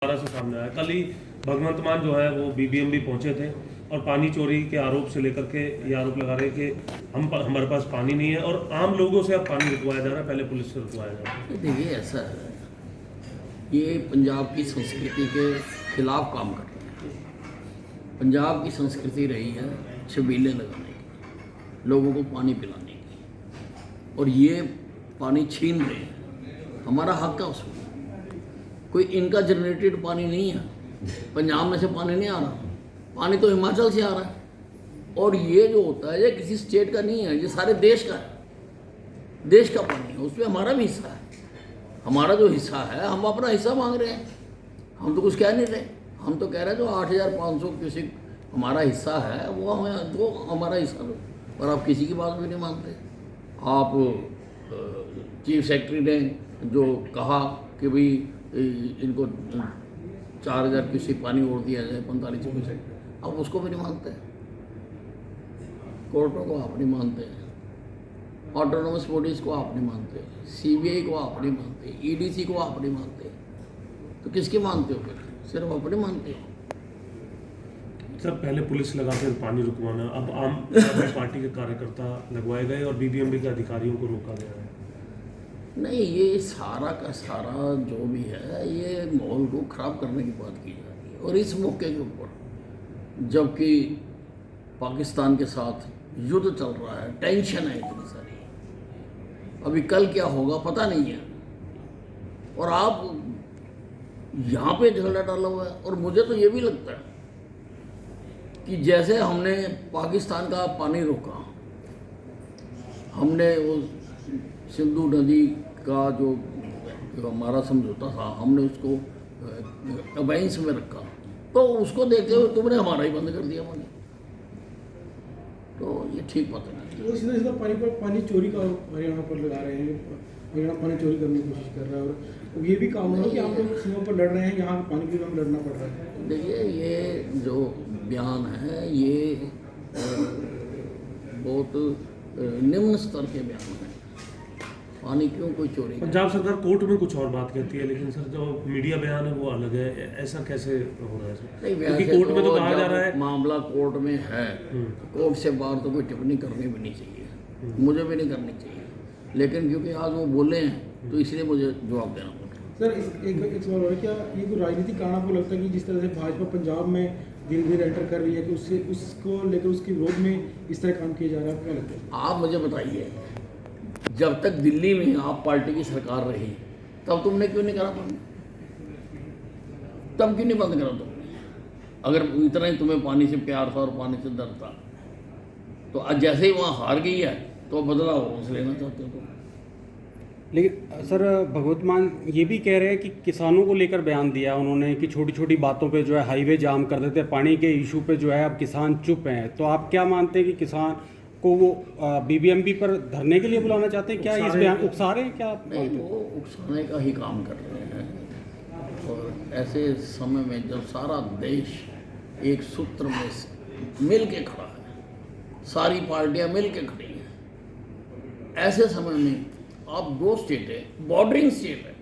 से सामने आया। कल ही भगवंत मान जो है वो बीबीएमबी पहुंचे थे और पानी चोरी के आरोप से लेकर के ये आरोप लगा रहे हैं कि हमारे पास पानी नहीं है और आम लोगों से अब पानी रुकवाया जा रहा है, पहले पुलिस से रुकवाया जा रहा है। देखिए ऐसा है, ये पंजाब की संस्कृति के खिलाफ काम कर रहे हैं। पंजाब की संस्कृति रही है छबीले लगाने की, लोगों को पानी पिलाने की, और ये पानी छीन रहे हैं। हमारा हक है उसमें। कोई इनका जनरेटेड पानी नहीं है, पंजाब में से पानी नहीं आ रहा, पानी तो हिमाचल से आ रहा है। और ये जो होता है ये किसी स्टेट का नहीं है, ये सारे देश का है, देश का पानी है, उसमें हमारा भी हिस्सा है। हमारा जो हिस्सा है हम अपना हिस्सा मांग रहे हैं, हम तो कुछ कह नहीं रहे। हम तो कह रहे हैं जो 8,500 क्यूसेक हमारा हिस्सा है वो हमें दो, हमारा हिस्सा दो। पर आप किसी की बात भी नहीं मानते। आप चीफ सेक्रेटरी ने जो कहा कि भाई इनको 4,000 क्यूसेक पानी और दिया जाए 45 क्यूसेक, आप उसको भी नहीं मानते। कोर्टों को आप नहीं मानते, ऑटोनोमस बॉडीज को आप नहीं मानते, सीबीआई को आप नहीं मानते, ईडीसी को आप नहीं मानते, तो किसकी मानते हो? फिर सिर्फ अपने मानते हो। सर पहले पुलिस लगा के पानी रुकवाना, अब आम आदमी पार्टी के कार्यकर्ता लगवाए गए और बीबीएमबी के अधिकारियों को रोका गया है। नहीं, ये सारा का सारा जो भी है ये माहौल को ख़राब करने की बात की जा रही है। और इस मौके के ऊपर जबकि पाकिस्तान के साथ युद्ध चल रहा है, टेंशन है इतनी सारी, अभी कल क्या होगा पता नहीं है, और आप यहाँ पे झगड़ा डाला हुआ है। और मुझे तो ये भी लगता है कि जैसे हमने पाकिस्तान का पानी रोका, हमने वो सिंधु नदी का जो हमारा समझौता था हमने उसको अबैंस में रखा, तो उसको देखते हुए तुमने हमारा ही बंद कर दिया पानी, तो ये ठीक बात नहीं। वो सीधा सीधा पानी चोरी का हरियाणा पर लगा रहे हैं, हरियाणा पानी चोरी करने की कोशिश कर रहा है। और ये भी काम है कि हम लोग सीमा पर लड़ रहे हैं, यहाँ पानी के लिए हम लड़ना पड़ रहा है। देखिए ये जो बयान है ये बहुत निम्न स्तर के बयान है। पानी क्यों कोई चोरी? पंजाब सरकार कोर्ट में कुछ और बात कहती है, लेकिन सर जो मीडिया बयान है वो अलग है। ऐसा कैसे हो रहा है सर? नहीं, क्योंकि कोर्ट में तो कहा जा रहा है मामला कोर्ट में है, कोर्ट से बाहर तो कोई टिप्पणी करनी भी नहीं चाहिए, मुझे भी नहीं करनी चाहिए, लेकिन क्योंकि आज वो बोले हैं तो इसलिए मुझे जवाब देना पड़ रहा है। सर एक सवाल और, क्या ये कोई राजनीतिक कारण आपको लगता है कि जिस तरह से भाजपा पंजाब में धीरे धीरे एंटर कर रही है कि उससे उसको लेकर उसके विरोध में इस तरह काम किया जा रहा है, क्या लगता है? आप मुझे बताइए, जब तक दिल्ली में आप पार्टी की सरकार रही तब तुमने क्यों नहीं करा पानी? तब क्यों नहीं बंद करा तुमने? अगर इतना ही तुम्हें पानी से प्यार था और पानी से डर था, तो आज जैसे ही वहाँ हार गई है तो बदला वापस लेना चाहते हो तुम। लेकिन सर भगवंत मान ये भी कह रहे हैं कि किसानों को लेकर बयान दिया उन्होंने कि छोटी छोटी बातों पे जो है हाईवे जाम कर देते हैं, पानी के इशू पे जो है अब किसान चुप हैं। तो आप क्या मानते हैं कि किसान को वो बीबीएमबी पर धरने के लिए बुलाना चाहते हैं? क्या इस बयान उकसा रहे हैं? क्या आप नहीं, वो उकसाने का ही काम कर रहे हैं। और ऐसे समय में जब सारा देश एक सूत्र में मिल के खड़ा है, सारी पार्टियां मिल के खड़ी हैं, ऐसे समय में आप दो स्टेट है, बॉर्डरिंग स्टेट है,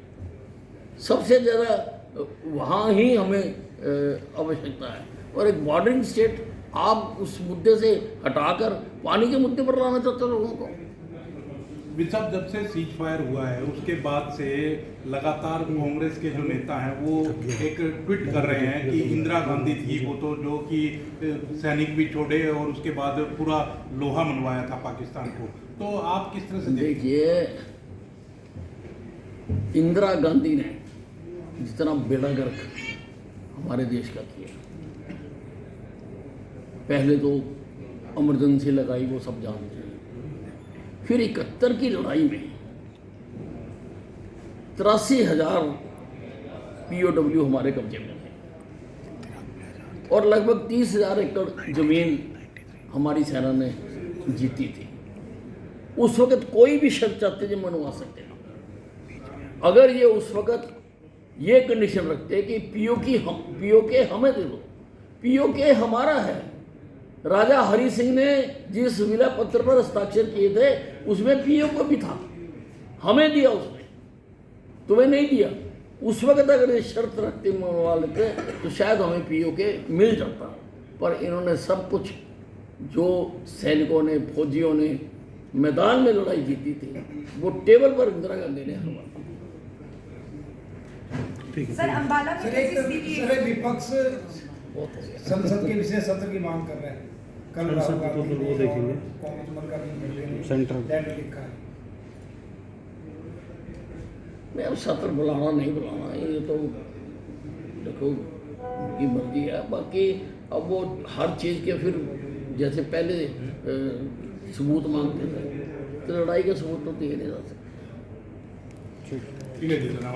सबसे ज़्यादा वहाँ ही हमें आवश्यकता है। और एक बॉर्डरिंग स्टेट आप उस मुद्दे से हटाकर पानी के मुद्दे पर लाना चाहते हो लोगों को। विशब जब से सीज फायर हुआ है उसके बाद से लगातार कांग्रेस के जो नेता हैं वो एक ट्वीट कर रहे हैं कि इंदिरा गांधी थी वो तो जो कि सैनिक भी छोड़े और उसके बाद पूरा लोहा मनवाया था पाकिस्तान को। तो आप किस तरह से देखिए, इंदिरा गांधी ने जितना बेड़ा गर्क हमारे देश का किया, पहले तो इमरजेंसी लगाई, वो सब जानते हैं। फिर 71 की लड़ाई में 83,000 POW हमारे कब्जे में थे और लगभग 30,000 एकड़ जमीन हमारी सेना ने जीती थी। उस वक्त कोई भी शर्त चाहते थे मनवा सकते थे। अगर ये उस वक्त ये कंडीशन रखते कि पीओके हमें दे दो, पीओके हमारा है। राजा हरि सिंह ने जिस विलय पत्र पर हस्ताक्षर किए थे उसमें पीओके भी था, हमें दिया उसने, तुम्हें नहीं दिया। उस वक्त अगर ये शर्त रखते मनवा लेते तो शायद हमें पीओके मिल जाता, पर इन्होंने सब कुछ जो सैनिकों ने, फौजियों ने मैदान में लड़ाई जीती थी वो टेबल पर इंदिरा गांधी ने हरवा दी। ठीक है। सर अंबाला में सर कैसी एक स्थिति है? सर विपक्ष बहुत हो गया। संसद के विशेष सत्र की मांग कर रहे हैं। कल संसद राहुल को तो गांधी वो ने देखेंगे। और कांग्रेस मल्लिकार्जुन खड़गे सेंट्रल। ने लेटर लिखा है। मैं अब सत्र बुलाना नहीं बुलाना ये तो देखो उनकी मर्जी है। बाकी अब वो हर चीज़ के फिर जैसे पहले सबूत मांगते थे तो लड़ाई के सबूत तो दिए नहीं जा सकते। ठीक है जी, धन्यवाद।